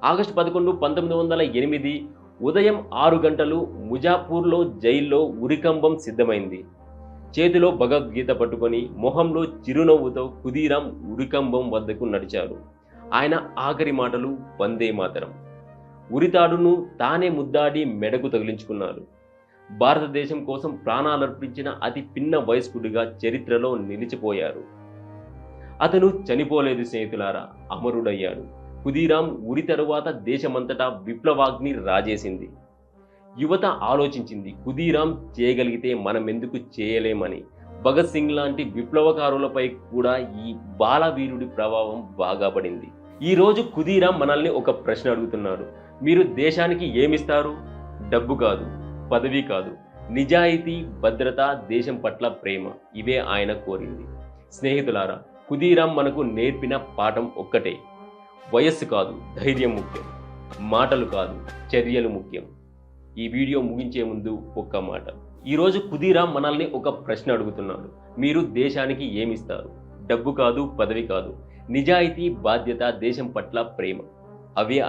August 11, 1908 ఉదయం 6 గంటలు ముజాపూర్లో జైల్లో ఉరికంబం సిద్ధమైంది. చేతిలో భగవద్గీత పట్టుకొని మొహంలో చిరునవ్వుతో ఖుదీరాం ఉరికంబం వద్దకు నడిచాడు. ఆయన ఆఖరి మాటలు వందే మాతరం. ఉరితాడును తానే ముద్దాడి మెడకు తగిలించుకున్నాడు. భారతదేశం కోసం ప్రాణాలర్పించిన అతి పిన్న వయస్కుడిగా చరిత్రలో నిలిచిపోయారు. అతను చనిపోలేదు స్నేహితులారా, అమరుడయ్యాడు. ఖుదీరాం ఉరి తరువాత దేశమంతటా విప్లవాగ్ని రాజేసింది. యువత ఆలోచించింది, ఖుదీరాం చేయగలిగితే మనమెందుకు చేయలేమని. భగత్ సింగ్ లాంటి విప్లవకారులపై కూడా ఈ బాలవీరుడి ప్రభావం బాగా పడింది. ఈరోజు ఖుదీరాం మనల్ని ఒక ప్రశ్న అడుగుతున్నాడు. మీరు దేశానికి ఏమిస్తారు? డబ్బు కాదు, పదవి కాదు, నిజాయితీ, భద్రత, దేశం పట్ల ప్రేమ. ఇవే ఆయన కోరింది. స్నేహితులారా, ఖుదీరాం మనకు నేర్పిన పాఠం ఒక్కటే: వయస్సు కాదు, ధైర్యం ముఖ్యం. మాటలు కాదు, చర్యలు ముఖ్యం. ఈ వీడియో ముగించే ముందు ఒక్క మాట. ఈరోజు ఖుదీరాం మనల్ని ఒక ప్రశ్న అడుగుతున్నాడు. మీరు దేశానికి ఏమిస్తారు? డబ్బు కాదు, పదవి కాదు, నిజాయితీ, బాధ్యత, దేశం పట్ల ప్రేమ. అవే